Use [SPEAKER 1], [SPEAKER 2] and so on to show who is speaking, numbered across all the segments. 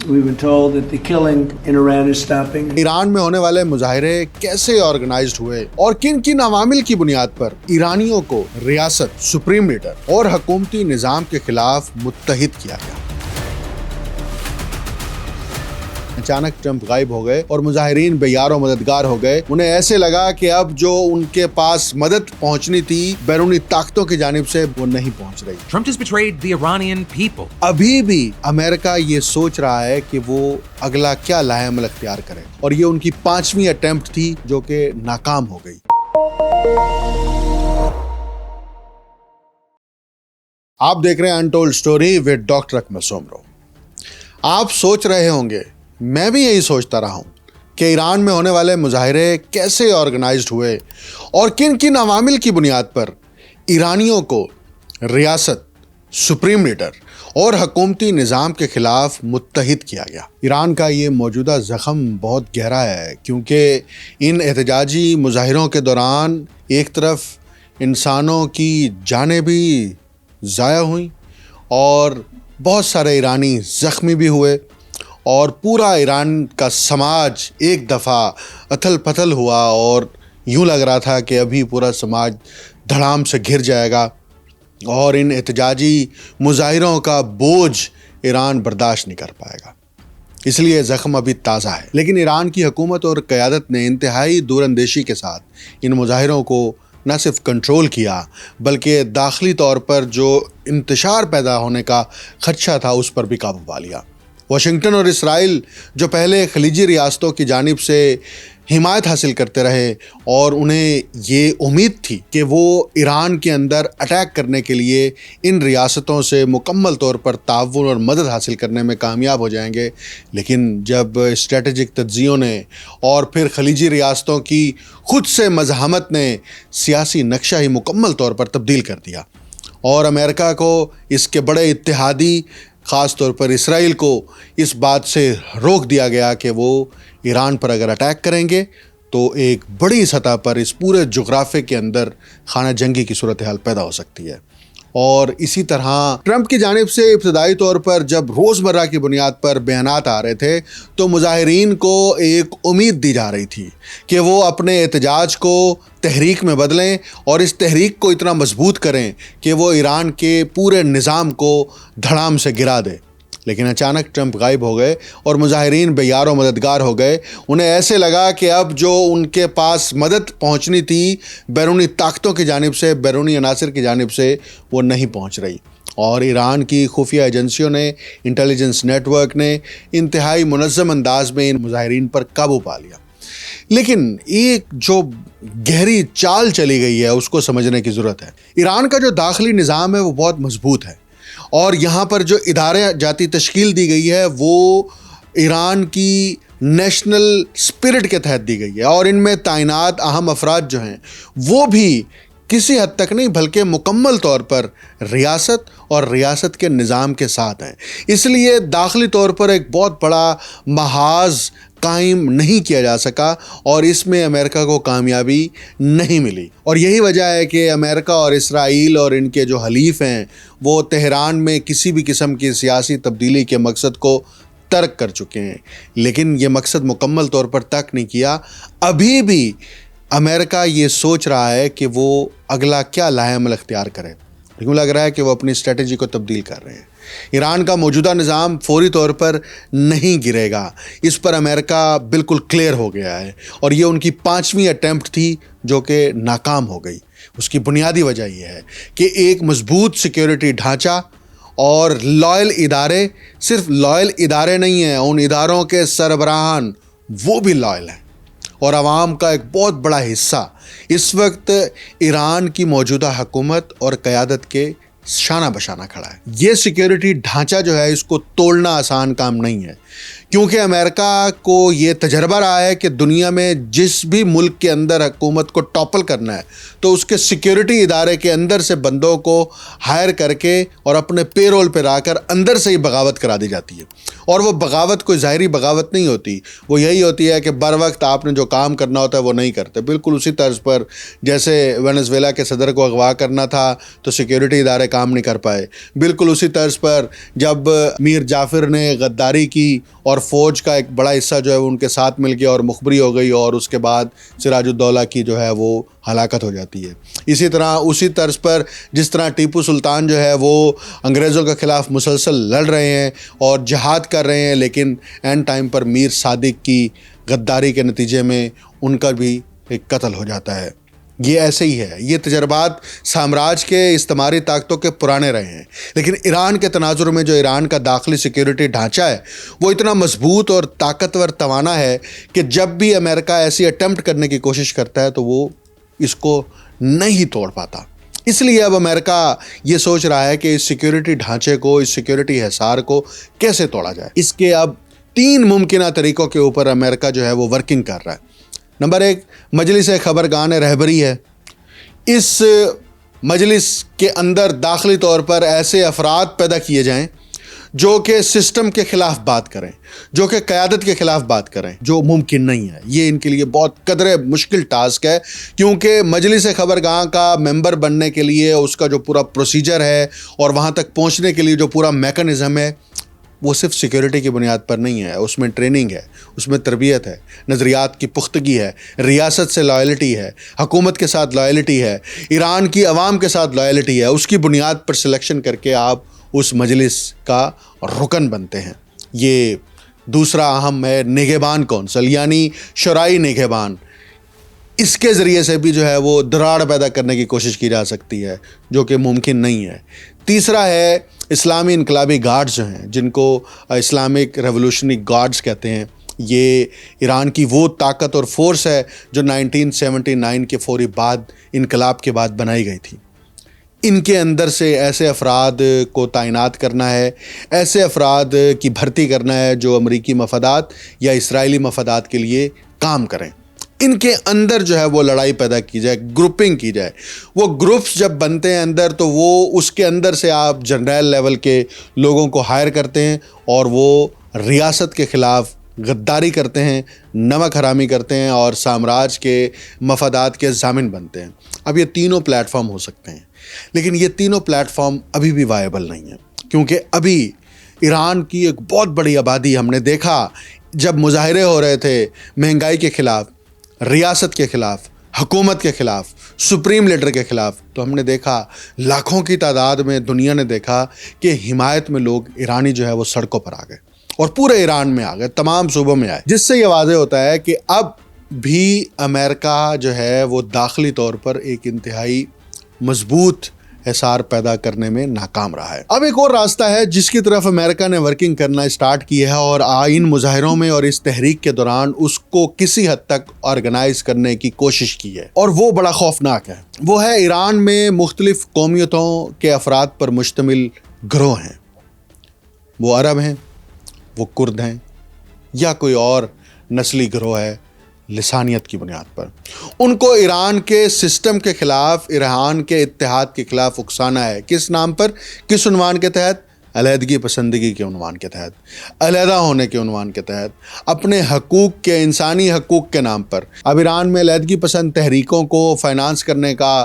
[SPEAKER 1] We've been told that the killing in Iran is stopping.
[SPEAKER 2] Iran میں ہونے والے مظاہرے کیسے آرگنائزڈ ہوئے اور کن کن عوامل کی بنیاد پر ایرانیوں کو ریاست، سپریم لیڈر اور حکومتی نظام کے خلاف متحد کیا گیا۔ اچانک ٹرمپ غائب ہو گئے اور مظاہرین بے یار و مددگار ہو گئے۔ انہیں ایسے لگا کہ اب جو ان کے پاس مدد پہنچنی تھی بیرونی طاقتوں کی جانب سے وہ نہیں پہنچ رہی۔
[SPEAKER 3] Trump has betrayed the Iranian people.
[SPEAKER 2] ابھی بھی امریکہ یہ سوچ رہا ہے کہ وہ اگلا کیا لاہ عمل اختیار کرے، اور یہ ان کی 5ویں اٹیمپٹ تھی جو کہ ناکام ہو گئی۔ آپ دیکھ رہے ہیں انٹولڈ سٹوری ود ڈاکٹر اکمل سومرو۔ آپ سوچ رہے ہوں گے، میں بھی یہی سوچتا رہا ہوں کہ ایران میں ہونے والے مظاہرے کیسے آرگنائزڈ ہوئے اور کن کن عوامل کی بنیاد پر ایرانیوں کو ریاست، سپریم لیڈر اور حکومتی نظام کے خلاف متحد کیا گیا۔ ایران کا یہ موجودہ زخم بہت گہرا ہے، کیونکہ ان احتجاجی مظاہروں کے دوران ایک طرف انسانوں کی جانیں بھی ضائع ہوئیں اور بہت سارے ایرانی زخمی بھی ہوئے، اور پورا ایران کا سماج ایک دفعہ اتھل پتھل ہوا اور یوں لگ رہا تھا کہ ابھی پورا سماج دھڑام سے گر جائے گا، اور ان احتجاجی مظاہروں کا بوجھ ایران برداشت نہیں کر پائے گا۔ اس لیے زخم ابھی تازہ ہے، لیکن ایران کی حکومت اور قیادت نے انتہائی دور اندیشی کے ساتھ ان مظاہروں کو نہ صرف کنٹرول کیا بلکہ داخلی طور پر جو انتشار پیدا ہونے کا خدشہ تھا اس پر بھی قابو پا لیا۔ واشنگٹن اور اسرائیل جو پہلے خلیجی ریاستوں کی جانب سے حمایت حاصل کرتے رہے اور انہیں یہ امید تھی کہ وہ ایران کے اندر اٹیک کرنے کے لیے ان ریاستوں سے مکمل طور پر تعاون اور مدد حاصل کرنے میں کامیاب ہو جائیں گے، لیکن جب اسٹریٹجک تجزیوں نے اور پھر خلیجی ریاستوں کی خود سے مزاحمت نے سیاسی نقشہ ہی مکمل طور پر تبدیل کر دیا، اور امریکہ کو اس کے بڑے اتحادی خاص طور پر اسرائیل کو اس بات سے روک دیا گیا کہ وہ ایران پر اگر اٹیک کریں گے تو ایک بڑی سطح پر اس پورے جغرافے کے اندر خانہ جنگی کی صورتحال پیدا ہو سکتی ہے۔ اور اسی طرح ٹرمپ کی جانب سے ابتدائی طور پر جب روزمرہ کی بنیاد پر بیانات آ رہے تھے تو مظاہرین کو ایک امید دی جا رہی تھی کہ وہ اپنے احتجاج کو تحریک میں بدلیں اور اس تحریک کو اتنا مضبوط کریں کہ وہ ایران کے پورے نظام کو دھڑام سے گرا دے۔ لیکن اچانک ٹرمپ غائب ہو گئے اور مظاہرین بے یار و مددگار ہو گئے۔ انہیں ایسے لگا کہ اب جو ان کے پاس مدد پہنچنی تھی بیرونی طاقتوں کی جانب سے، بیرونی عناصر کی جانب سے، وہ نہیں پہنچ رہی، اور ایران کی خفیہ ایجنسیوں نے، انٹیلیجنس نیٹ ورک نے انتہائی منظم انداز میں ان مظاہرین پر قابو پا لیا۔ لیکن ایک جو گہری چال چلی گئی ہے اس کو سمجھنے کی ضرورت ہے۔ ایران کا جو داخلی نظام ہے وہ بہت مضبوط ہے، اور یہاں پر جو ادارے جاتی تشکیل دی گئی ہے وہ ایران کی نیشنل اسپرٹ کے تحت دی گئی ہے، اور ان میں تعینات اہم افراد جو ہیں وہ بھی کسی حد تک نہیں بلکہ مکمل طور پر ریاست اور ریاست کے نظام کے ساتھ ہیں۔ اس لیے داخلی طور پر ایک بہت بڑا محاذ قائم نہیں کیا جا سکا، اور اس میں امریکہ کو کامیابی نہیں ملی، اور یہی وجہ ہے کہ امریکہ اور اسرائیل اور ان کے جو حلیف ہیں وہ تہران میں کسی بھی قسم کی سیاسی تبدیلی کے مقصد کو ترک کر چکے ہیں۔ لیکن یہ مقصد مکمل طور پر ترک نہیں کیا۔ ابھی بھی امریکہ یہ سوچ رہا ہے کہ وہ اگلا کیا لاہ عمل اختیار کرے، لیکن لگ رہا ہے کہ وہ اپنی اسٹریٹجی کو تبدیل کر رہے ہیں۔ ایران کا موجودہ نظام فوری طور پر نہیں گرے گا، اس پر امریکہ بالکل کلیئر ہو گیا ہے، اور یہ ان کی 5ویں اٹیمپٹ تھی جو کہ ناکام ہو گئی۔ اس کی بنیادی وجہ یہ ہے کہ ایک مضبوط سیکیورٹی ڈھانچہ اور لائل ادارے، صرف لائل ادارے نہیں ہیں، ان اداروں کے سربراہان وہ بھی لائل ہیں، اور عوام کا ایک بہت بڑا حصہ اس وقت ایران کی موجودہ حکومت اور قیادت کے شانہ بشانہ کھڑا ہے۔ یہ سیکیورٹی ڈھانچہ جو ہے اس کو توڑنا آسان کام نہیں ہے، کیونکہ امریکہ کو یہ تجربہ رہا ہے کہ دنیا میں جس بھی ملک کے اندر حکومت کو ٹاپل کرنا ہے تو اس کے سیکیورٹی ادارے کے اندر سے بندوں کو ہائر کر کے اور اپنے پے رول پہ لا کر اندر سے ہی بغاوت کرا دی جاتی ہے. اور وہ بغاوت کوئی ظاہری بغاوت نہیں ہوتی, وہ یہی ہوتی ہے کہ بر وقت آپ نے جو کام کرنا ہوتا ہے وہ نہیں کرتے. بالکل اسی طرز پر جیسے وینزویلا کے صدر کو اغوا کرنا تھا تو سیکیورٹی ادارے کام نہیں کر پائے. بالکل اسی طرز پر جب میر جعفر نے غداری کی اور فوج کا ایک بڑا حصہ جو ہے وہ ان کے ساتھ مل گیا اور مخبری ہو گئی, اور اس کے بعد سراج الدولہ کی جو ہے وہ ہلاکت ہو جاتی ہے. اسی طرح اسی طرز پر جس طرح ٹیپو سلطان جو ہے وہ انگریزوں کے خلاف مسلسل لڑ رہے ہیں اور جہاد کر رہے ہیں, لیکن اینڈ ٹائم پر میر صادق کی غداری کے نتیجے میں ان کا بھی ایک قتل ہو جاتا ہے. یہ ایسے ہی ہے. یہ تجربات سامراج کے استعماری طاقتوں کے پرانے رہے ہیں, لیکن ایران کے تناظر میں جو ایران کا داخلی سیکیورٹی ڈھانچہ ہے وہ اتنا مضبوط اور طاقتور توانا ہے کہ جب بھی امریکہ ایسی اٹیمپٹ کرنے کی کوشش کرتا ہے تو وہ اس کو نہیں توڑ پاتا. اس لیے اب امریکہ یہ سوچ رہا ہے کہ اس سیکیورٹی ڈھانچے کو, اس سیکیورٹی حصار کو کیسے توڑا جائے. اس کے اب 3 ممکنہ طریقوں کے اوپر امریکہ جو ہے وہ ورکنگ کر رہا ہے. نمبر 1, مجلس خبرگان رہبری ہے. اس مجلس کے اندر داخلی طور پر ایسے افراد پیدا کیے جائیں جو کہ سسٹم کے خلاف بات کریں, جو کہ قیادت کے خلاف بات کریں, جو ممکن نہیں ہے. یہ ان کے لیے بہت قدرے مشکل ٹاسک ہے, کیونکہ مجلس خبرگاہ کا ممبر بننے کے لیے اس کا جو پورا پروسیجر ہے اور وہاں تک پہنچنے کے لیے جو پورا میکانزم ہے وہ صرف سیکیورٹی کی بنیاد پر نہیں ہے. اس میں ٹریننگ ہے, اس میں تربیت ہے, نظریات کی پختگی ہے, ریاست سے لائلٹی ہے, حکومت کے ساتھ لائلٹی ہے, ایران کی عوام کے ساتھ لائلٹی ہے. اس کی بنیاد پر سلیکشن کر کے آپ اس مجلس کا رکن بنتے ہیں. یہ دوسرا اہم ہے نگہبان کونسل, یعنی شورائی نگہبان. اس کے ذریعے سے بھی جو ہے وہ دراڑ پیدا کرنے کی کوشش کی جا سکتی ہے, جو کہ ممکن نہیں ہے. تیسرا ہے اسلامی انقلابی گارڈز جو ہیں, جن کو اسلامک ریولوشنری گارڈز کہتے ہیں. یہ ایران کی وہ طاقت اور فورس ہے جو 1979 کے فوری بعد انقلاب کے بعد بنائی گئی تھی. ان کے اندر سے ایسے افراد کو تعینات کرنا ہے, ایسے افراد کی بھرتی کرنا ہے جو امریکی مفادات یا اسرائیلی مفادات کے لیے کام کریں. ان کے اندر جو ہے وہ لڑائی پیدا کی جائے, گروپنگ کی جائے. وہ گروپس جب بنتے ہیں اندر تو وہ اس کے اندر سے آپ جنرل لیول کے لوگوں کو ہائر کرتے ہیں اور وہ ریاست کے خلاف غداری کرتے ہیں, نمک حرامی کرتے ہیں اور سامراج کے مفادات کے ضامن بنتے ہیں. اب یہ تینوں پلیٹ فارم ہو سکتے ہیں, لیکن یہ تینوں پلیٹ فارم ابھی بھی وائبل نہیں ہیں, کیونکہ ابھی ایران کی ایک بہت بڑی آبادی, ہم نے دیکھا جب مظاہرے ہو رہے تھے مہنگائی کے خلاف, ریاست کے خلاف, حکومت کے خلاف, سپریم لیڈر کے خلاف, تو ہم نے دیکھا لاکھوں کی تعداد میں دنیا نے دیکھا کہ حمایت میں لوگ ایرانی جو ہے وہ سڑکوں پر آ گئے اور پورے ایران میں آ گئے, تمام صوبوں میں آئے. جس سے یہ واضح ہوتا ہے کہ اب بھی امریکہ جو ہے وہ داخلی طور پر ایک انتہائی مضبوط حصار پیدا کرنے میں ناکام رہا ہے. اب ایک اور راستہ ہے جس کی طرف امریکہ نے ورکنگ کرنا اسٹارٹ کی ہے, اور ان مظاہروں میں اور اس تحریک کے دوران اس کو کسی حد تک آرگنائز کرنے کی کوشش کی ہے, اور وہ بڑا خوفناک ہے. وہ ہے ایران میں مختلف قومیتوں کے افراد پر مشتمل گروہ ہیں. وہ عرب ہیں, وہ کرد ہیں, یا کوئی اور نسلی گروہ ہے لسانیت کی بنیاد پر. ان کو ایران کے سسٹم کے خلاف, ایران کے اتحاد کے خلاف اکسانا ہے. کس نام پر, کس عنوان کے تحت؟ علیحدگی پسندگی کے عنوان کے تحت, علیحدہ ہونے کے عنوان کے تحت, اپنے حقوق کے, انسانی حقوق کے نام پر. اب ایران میں علیحدگی پسند تحریکوں کو فائنانس کرنے کا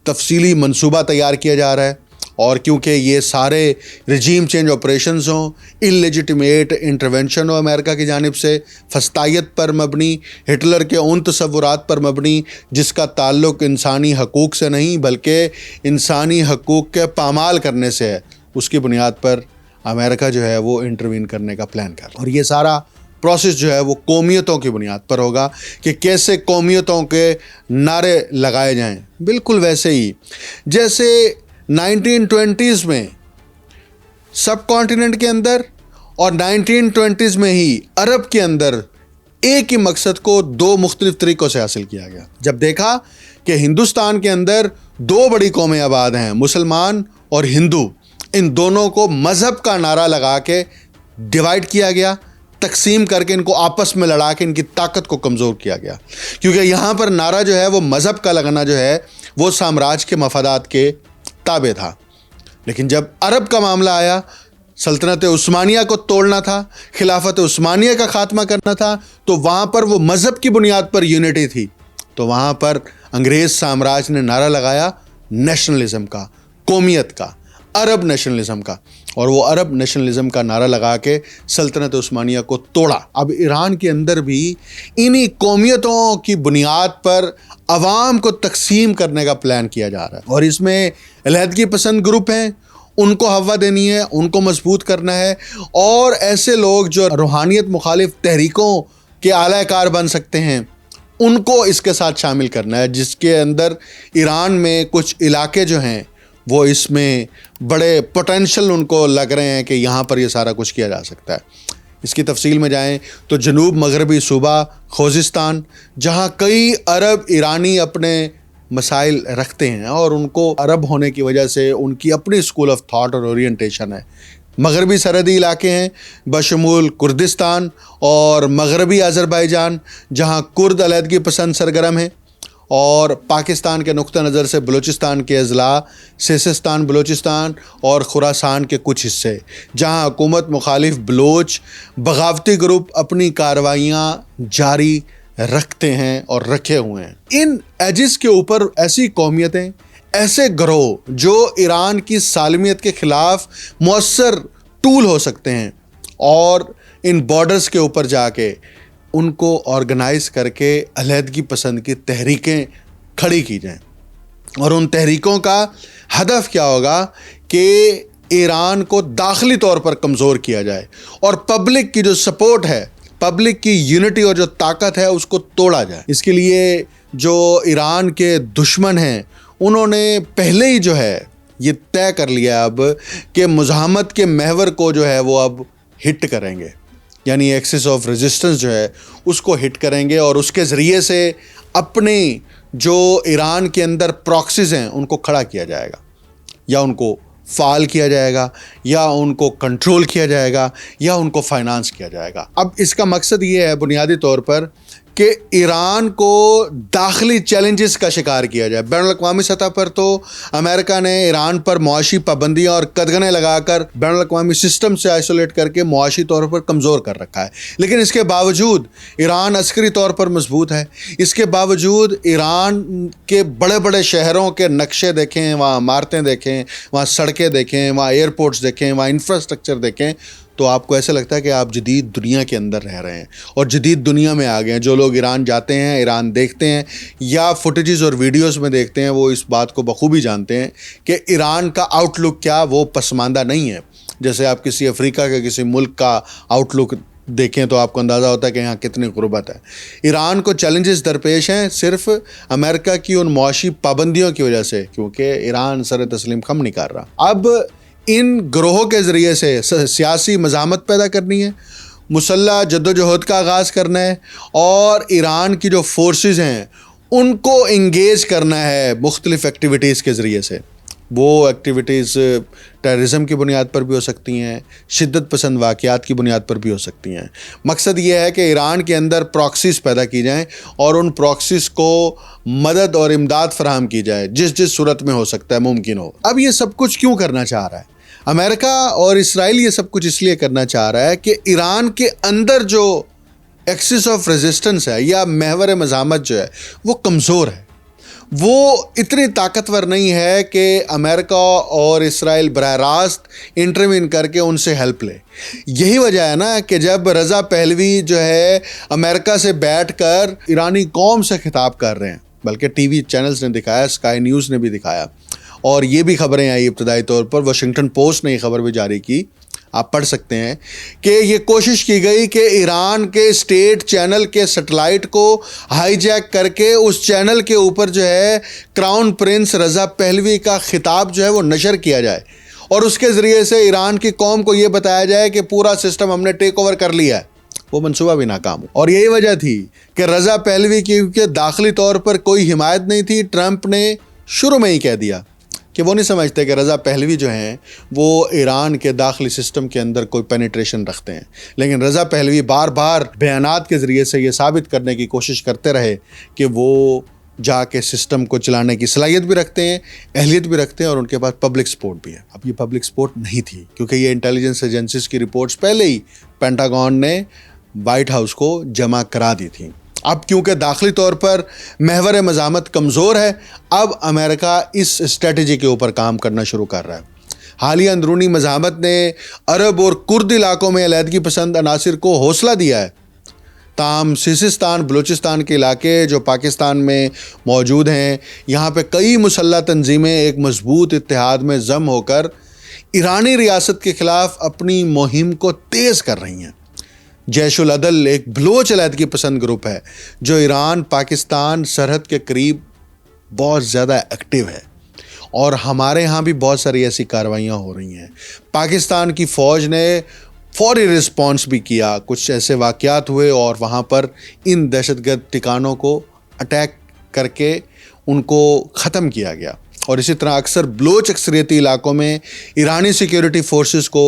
[SPEAKER 2] تفصیلی منصوبہ تیار کیا جا رہا ہے, اور کیونکہ یہ سارے رجیم چینج آپریشنز ہوں, انلیجٹمیٹ انٹرونشن ہو امریکہ کی جانب سے, فسطائیت پر مبنی, ہٹلر کے ان تصورات پر مبنی جس کا تعلق انسانی حقوق سے نہیں بلکہ انسانی حقوق کے پامال کرنے سے ہے, اس کی بنیاد پر امریکہ جو ہے وہ انٹروین کرنے کا پلان کر رہا ہے. اور یہ سارا پروسیس جو ہے وہ قومیتوں کی بنیاد پر ہوگا کہ کیسے قومیتوں کے نعرے لگائے جائیں. بالکل ویسے ہی جیسے 1920s میں سب کانٹیننٹ کے اندر اور 1920s میں ہی عرب کے اندر ایک ہی مقصد کو 2 مختلف طریقوں سے حاصل کیا گیا. جب دیکھا کہ ہندوستان کے اندر 2 بڑی قومیں آباد ہیں, مسلمان اور ہندو, ان دونوں کو مذہب کا نعرہ لگا کے ڈیوائیڈ کیا گیا, تقسیم کر کے ان کو آپس میں لڑا کے ان کی طاقت کو کمزور کیا گیا، کیونکہ یہاں پر نعرہ جو ہے وہ مذہب کا لگنا جو ہے وہ سامراج کے مفادات کے تابع تھا۔ لیکن جب عرب کا معاملہ آیا، سلطنت عثمانیہ کو توڑنا تھا، خلافت عثمانیہ کا خاتمہ کرنا تھا، تو وہاں پر وہ مذہب کی بنیاد پر یونٹی تھی، تو وہاں پر انگریز سامراج نے نعرہ لگایا نیشنلزم کا، قومیت کا، عرب نیشنلزم کا، اور وہ عرب نیشنلزم کا نعرہ لگا کے سلطنت عثمانیہ کو توڑا۔ اب ایران کے اندر بھی انہی قومیتوں کی بنیاد پر عوام کو تقسیم کرنے کا پلان کیا جا رہا ہے، اور اس میں علیحدگی پسند گروپ ہیں، ان کو ہوا دینی ہے، ان کو مضبوط کرنا ہے، اور ایسے لوگ جو روحانیت مخالف تحریکوں کے اعلی کار بن سکتے ہیں ان کو اس کے ساتھ شامل کرنا ہے، جس کے اندر ایران میں کچھ علاقے جو ہیں وہ اس میں بڑے پوٹینشل ان کو لگ رہے ہیں کہ یہاں پر یہ سارا کچھ کیا جا سکتا ہے۔ اس کی تفصیل میں جائیں تو جنوب مغربی صوبہ خوزستان، جہاں کئی عرب ایرانی اپنے مسائل رکھتے ہیں اور ان کو عرب ہونے کی وجہ سے ان کی اپنی اسکول آف تھاٹ اور اورینٹیشن ہے۔ مغربی سرحدی علاقے ہیں بشمول کردستان اور مغربی آذربائیجان، جہاں کرد علیحدگی پسند سرگرم ہیں، اور پاکستان کے نقطہ نظر سے بلوچستان کے اضلاع سیستان بلوچستان اور خراسان کے کچھ حصے، جہاں حکومت مخالف بلوچ بغاوتی گروپ اپنی کارروائیاں جاری رکھتے ہیں اور رکھے ہوئے ہیں۔ ان ایجز کے اوپر ایسی قومیتیں، ایسے گروہ جو ایران کی سالمیت کے خلاف مؤثر ٹول ہو سکتے ہیں، اور ان بارڈرز کے اوپر جا کے ان کو آرگنائز کر کے علیحدگی پسند کی تحریکیں کھڑی کی جائیں، اور ان تحریکوں کا ہدف کیا ہوگا کہ ایران کو داخلی طور پر کمزور کیا جائے، اور پبلک کی جو سپورٹ ہے، پبلک کی یونٹی اور جو طاقت ہے اس کو توڑا جائے۔ اس کے لیے جو ایران کے دشمن ہیں انہوں نے پہلے ہی جو ہے یہ طے کر لیا اب کہ مزاحمت کے محور کو جو ہے وہ اب ہٹ کریں گے، یعنی ایکسس آف ریزسٹنس جو ہے اس کو ہٹ کریں گے، اور اس کے ذریعے سے اپنے جو ایران کے اندر پراکسیز ہیں ان کو کھڑا کیا جائے گا، یا ان کو فعال کیا جائے گا، یا ان کو کنٹرول کیا جائے گا، یا ان کو فائنانس کیا جائے گا۔ اب اس کا مقصد یہ ہے بنیادی طور پر کہ ایران کو داخلی چیلنجز کا شکار کیا جائے۔ بین الاقوامی سطح پر تو امریکہ نے ایران پر معاشی پابندیاں اور قدغنیں لگا کر بین الاقوامی سسٹم سے آئسولیٹ کر کے معاشی طور پر کمزور کر رکھا ہے، لیکن اس کے باوجود ایران عسکری طور پر مضبوط ہے۔ اس کے باوجود ایران کے بڑے بڑے شہروں کے نقشے دیکھیں، وہاں عمارتیں دیکھیں، وہاں سڑکیں دیکھیں، وہاں ایئرپورٹس دیکھیں، وہاں انفراسٹرکچر دیکھیں، تو آپ کو ایسا لگتا ہے کہ آپ جدید دنیا کے اندر رہ رہے ہیں اور جدید دنیا میں آ گئے ہیں۔ جو لوگ ایران جاتے ہیں، ایران دیکھتے ہیں یا فوٹیجز اور ویڈیوز میں دیکھتے ہیں، وہ اس بات کو بخوبی جانتے ہیں کہ ایران کا آؤٹ لک کیا وہ پسماندہ نہیں ہے۔ جیسے آپ کسی افریقہ کے کسی ملک کا آؤٹ لک دیکھیں تو آپ کو اندازہ ہوتا ہے کہ یہاں کتنی غربت ہے۔ ایران کو چیلنجز درپیش ہیں صرف امریکہ کی ان معاشی پابندیوں کی وجہ سے، کیونکہ ایران سر تسلیم خم نہیں کر رہا۔ اب ان گروہوں کے ذریعے سے سیاسی مزاحمت پیدا کرنی ہے، مسلح جدوجہد کا آغاز کرنا ہے، اور ایران کی جو فورسز ہیں ان کو انگیج کرنا ہے مختلف ایکٹیویٹیز کے ذریعے سے۔ وہ ایکٹیویٹیز ٹیررزم کی بنیاد پر بھی ہو سکتی ہیں، شدت پسند واقعات کی بنیاد پر بھی ہو سکتی ہیں۔ مقصد یہ ہے کہ ایران کے اندر پراکسیز پیدا کی جائیں اور ان پراکسیز کو مدد اور امداد فراہم کی جائے جس صورت میں ہو سکتا ہے ممکن ہو۔ اب یہ سب کچھ کیوں کرنا چاہ رہا ہے امریکہ اور اسرائیل؟ یہ سب کچھ اس لیے کرنا چاہ رہا ہے کہ ایران کے اندر جو ایکسس آف ریزسٹنس ہے یا محور مزاحمت جو ہے وہ کمزور ہے، وہ اتنی طاقتور نہیں ہے کہ امریکہ اور اسرائیل براہ راست انٹروین کر کے ان سے ہیلپ لے۔ یہی وجہ ہے نا کہ جب رضا پہلوی جو ہے امریکہ سے بیٹھ کر ایرانی قوم سے خطاب کر رہے ہیں، بلکہ ٹی وی چینلز نے دکھایا، اسکائی نیوز نے بھی دکھایا، اور یہ بھی خبریں آئی ابتدائی طور پر، واشنگٹن پوسٹ نے یہ خبر بھی جاری کی، آپ پڑھ سکتے ہیں کہ یہ کوشش کی گئی کہ ایران کے اسٹیٹ چینل کے سیٹلائٹ کو ہائی جیک کر کے اس چینل کے اوپر جو ہے کراؤن پرنس رضا پہلوی کا خطاب جو ہے وہ نشر کیا جائے، اور اس کے ذریعے سے ایران کی قوم کو یہ بتایا جائے کہ پورا سسٹم ہم نے ٹیک اوور کر لیا ہے۔ وہ منصوبہ بھی ناکام ہو، اور یہی وجہ تھی کہ رضا پہلوی کی کیونکہ داخلی طور پر کوئی حمایت نہیں تھی، ٹرمپ نے شروع میں ہی کہہ دیا کہ وہ نہیں سمجھتے کہ رضا پہلوی جو ہیں وہ ایران کے داخلی سسٹم کے اندر کوئی پینیٹریشن رکھتے ہیں، لیکن رضا پہلوی بار بار بیانات کے ذریعے سے یہ ثابت کرنے کی کوشش کرتے رہے کہ وہ جا کے سسٹم کو چلانے کی صلاحیت بھی رکھتے ہیں، اہلیت بھی رکھتے ہیں، اور ان کے پاس پبلک سپورٹ بھی ہے۔ اب یہ پبلک سپورٹ نہیں تھی کیونکہ یہ انٹیلیجنس ایجنسیز کی رپورٹس پہلے ہی پینٹاگون نے وائٹ ہاؤس کو جمع کرا دی تھیں۔ اب کیونکہ داخلی طور پر محور مزاحمت کمزور ہے، اب امریکہ اس اسٹریٹجی کے اوپر کام کرنا شروع کر رہا ہے۔ حالیہ اندرونی مزاحمت نے عرب اور کرد علاقوں میں علیحدگی پسند عناصر کو حوصلہ دیا ہے، تاہم سیستان بلوچستان کے علاقے جو پاکستان میں موجود ہیں، یہاں پہ کئی مسلح تنظیمیں ایک مضبوط اتحاد میں ضم ہو کر ایرانی ریاست کے خلاف اپنی مہم کو تیز کر رہی ہیں۔ جیش العدل ایک بلوچ علیحدگی پسند گروپ ہے جو ایران پاکستان سرحد کے قریب بہت زیادہ ایکٹیو ہے، اور ہمارے ہاں بھی بہت ساری ایسی کارروائیاں ہو رہی ہیں۔ پاکستان کی فوج نے فوری رسپانس بھی کیا، کچھ ایسے واقعات ہوئے اور وہاں پر ان دہشت گرد ٹھکانوں کو اٹیک کر کے ان کو ختم کیا گیا، اور اسی طرح اکثر بلوچ اکثریتی علاقوں میں ایرانی سیکیورٹی فورسز کو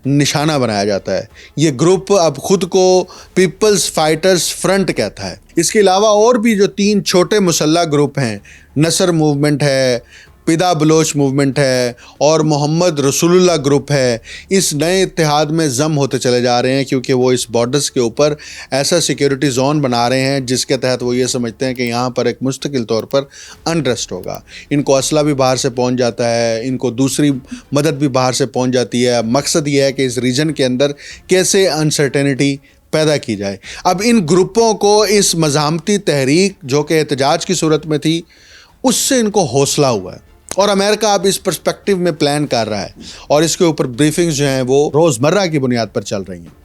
[SPEAKER 2] نشانہ بنایا جاتا ہے۔ یہ گروپ اب خود کو پیپلز فائٹرز فرنٹ کہتا ہے۔ اس کے علاوہ اور بھی جو 3 چھوٹے مسلح گروپ ہیں، نصر موومنٹ ہے، پیدا بلوچ موومنٹ ہے، اور محمد رسول اللہ گروپ ہے، اس نئے اتحاد میں ضم ہوتے چلے جا رہے ہیں کیونکہ وہ اس بارڈرز کے اوپر ایسا سیکیورٹی زون بنا رہے ہیں جس کے تحت وہ یہ سمجھتے ہیں کہ یہاں پر ایک مستقل طور پر انریسٹ ہوگا۔ ان کو اسلحہ بھی باہر سے پہنچ جاتا ہے، ان کو دوسری مدد بھی باہر سے پہنچ جاتی ہے۔ مقصد یہ ہے کہ اس ریجن کے اندر کیسے انسرٹینٹی پیدا کی جائے۔ اب ان گروپوں کو اس مزاحمتی تحریک جو کہ احتجاج کی صورت میں تھی، اس سے ان کو حوصلہ ہوا ہے، اور امریکہ اب اس پرسپیکٹیو میں پلان کر رہا ہے، اور اس کے اوپر بریفنگز جو ہیں وہ روزمرہ کی بنیاد پر چل رہی ہیں۔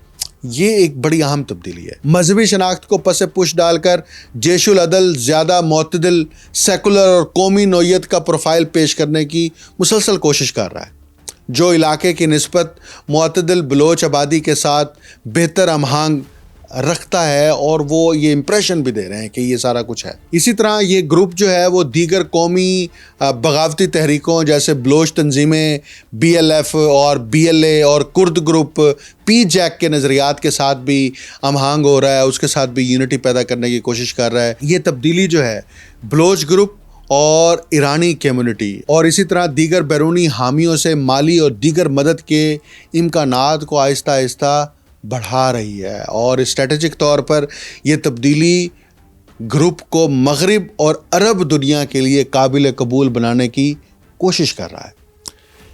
[SPEAKER 2] یہ ایک بڑی اہم تبدیلی ہے۔ مذہبی شناخت کو پس پش ڈال کر جیش العدل زیادہ معتدل، سیکولر اور قومی نوعیت کا پروفائل پیش کرنے کی مسلسل کوشش کر رہا ہے، جو علاقے کی نسبت معتدل بلوچ آبادی کے ساتھ بہتر ہم آہنگ رکھتا ہے، اور وہ یہ امپریشن بھی دے رہے ہیں کہ یہ سارا کچھ ہے۔ اسی طرح یہ گروپ جو ہے وہ دیگر قومی بغاوتی تحریکوں جیسے بلوچ تنظیمیں BLF اور BLA اور کرد گروپ PJAK کے نظریات کے ساتھ بھی ہم آہنگ ہو رہا ہے، اس کے ساتھ بھی یونٹی پیدا کرنے کی کوشش کر رہا ہے۔ یہ تبدیلی جو ہے بلوچ گروپ اور ایرانی کمیونٹی اور اسی طرح دیگر بیرونی حامیوں سے مالی اور دیگر مدد کے امکانات کو آہستہ آہستہ بڑھا رہی ہے، اور اسٹریٹجک طور پر یہ تبدیلی گروپ کو مغرب اور عرب دنیا کے لیے قابل قبول بنانے کی کوشش کر رہا ہے۔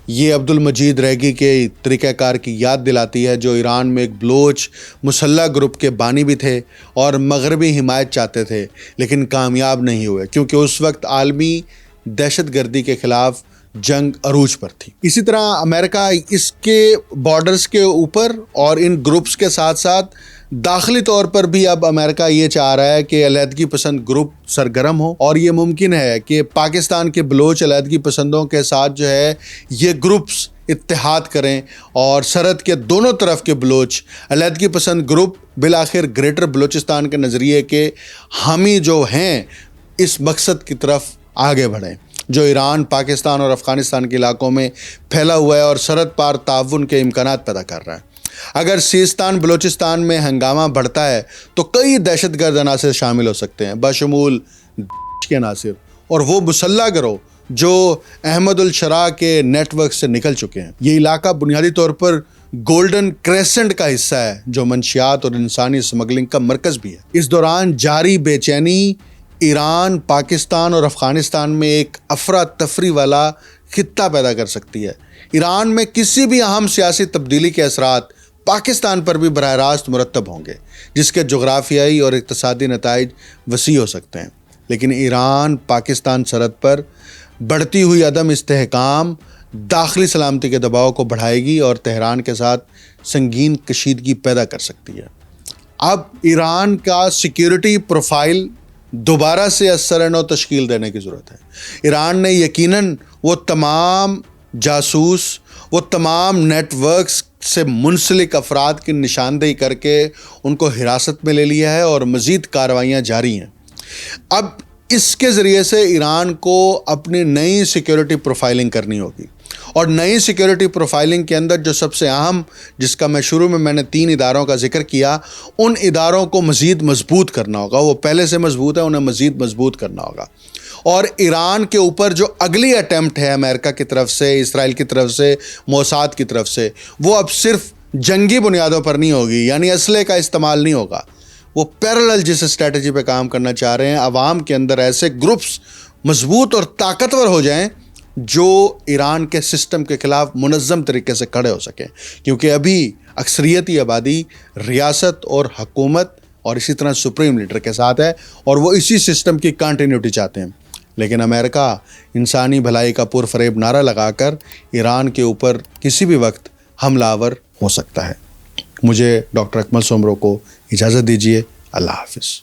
[SPEAKER 2] یہ عبد المجید ریگی کے طریقہ کار کی یاد دلاتی ہے، جو ایران میں ایک بلوچ مسلح گروپ کے بانی بھی تھے اور مغربی حمایت چاہتے تھے، لیکن کامیاب نہیں ہوئے کیونکہ اس وقت عالمی دہشت گردی کے خلاف جنگ عروج پر تھی۔ اسی طرح امریکہ اس کے بارڈرز کے اوپر اور ان گروپس کے ساتھ ساتھ داخلی طور پر بھی اب امریکہ یہ چاہ رہا ہے کہ علیحدگی پسند گروپ سرگرم ہو، اور یہ ممکن ہے کہ پاکستان کے بلوچ علیحدگی پسندوں کے ساتھ جو ہے یہ گروپس اتحاد کریں، اور سرحد کے دونوں طرف کے بلوچ علیحدگی پسند گروپ بالآخر گریٹر بلوچستان کے نظریے کے حامی جو ہیں اس مقصد کی طرف آگے بڑھیں جو ایران، پاکستان اور افغانستان کے علاقوں میں پھیلا ہوا ہے اور سرحد پار تعاون کے امکانات پیدا کر رہا ہے۔ اگر سیستان بلوچستان میں ہنگامہ بڑھتا ہے تو کئی دہشت گرد عناصر شامل ہو سکتے ہیں، بشمول کے عناصر اور وہ مسلح گروہ جو احمد الشراء کے نیٹ ورک سے نکل چکے ہیں۔ یہ علاقہ بنیادی طور پر گولڈن کریسنٹ کا حصہ ہے جو منشیات اور انسانی اسمگلنگ کا مرکز بھی ہے۔ اس دوران جاری بے چینی ایران، پاکستان اور افغانستان میں ایک افراتفری والا خطہ پیدا کر سکتی ہے۔ ایران میں کسی بھی اہم سیاسی تبدیلی کے اثرات پاکستان پر بھی براہ راست مرتب ہوں گے، جس کے جغرافیائی اور اقتصادی نتائج وسیع ہو سکتے ہیں، لیکن ایران پاکستان سرحد پر بڑھتی ہوئی عدم استحکام داخلی سلامتی کے دباؤ کو بڑھائے گی اور تہران کے ساتھ سنگین کشیدگی پیدا کر سکتی ہے۔ اب ایران کا سیکیورٹی پروفائل دوبارہ سے اثر نو تشکیل دینے کی ضرورت ہے۔ ایران نے یقیناً وہ تمام جاسوس، وہ تمام نیٹ ورکس سے منسلک افراد کی نشاندہی کر کے ان کو حراست میں لے لیا ہے اور مزید کارروائیاں جاری ہیں۔ اب اس کے ذریعے سے ایران کو اپنی نئی سیکیورٹی پروفائلنگ کرنی ہوگی. اور نئی سیکیورٹی پروفائلنگ کے اندر جو سب سے اہم، جس کا میں شروع میں نے 3 اداروں کا ذکر کیا، ان اداروں کو مزید مضبوط کرنا ہوگا. وہ پہلے سے مضبوط ہے، انہیں مزید مضبوط کرنا ہوگا. اور ایران کے اوپر جو اگلی اٹیمپٹ ہے امریکہ کی طرف سے، اسرائیل کی طرف سے، موساد کی طرف سے، وہ اب صرف جنگی بنیادوں پر نہیں ہوگی، یعنی اسلحے کا استعمال نہیں ہوگا. وہ پیرلل جس اسٹریٹجی پہ کام کرنا چاہ رہے ہیں، عوام کے اندر ایسے گروپس مضبوط اور طاقتور ہو جائیں جو ایران کے سسٹم کے خلاف منظم طریقے سے کھڑے ہو سکیں. کیونکہ ابھی اکثریتی آبادی ریاست اور حکومت اور اسی طرح سپریم لیڈر کے ساتھ ہے، اور وہ اسی سسٹم کی کنٹینیوٹی چاہتے ہیں. لیکن امریکہ انسانی بھلائی کا پرفریب نعرہ لگا کر ایران کے اوپر کسی بھی وقت حملہ آور ہو سکتا ہے. مجھے ڈاکٹر اکمل سومرو کو اجازت دیجیے. اللہ حافظ.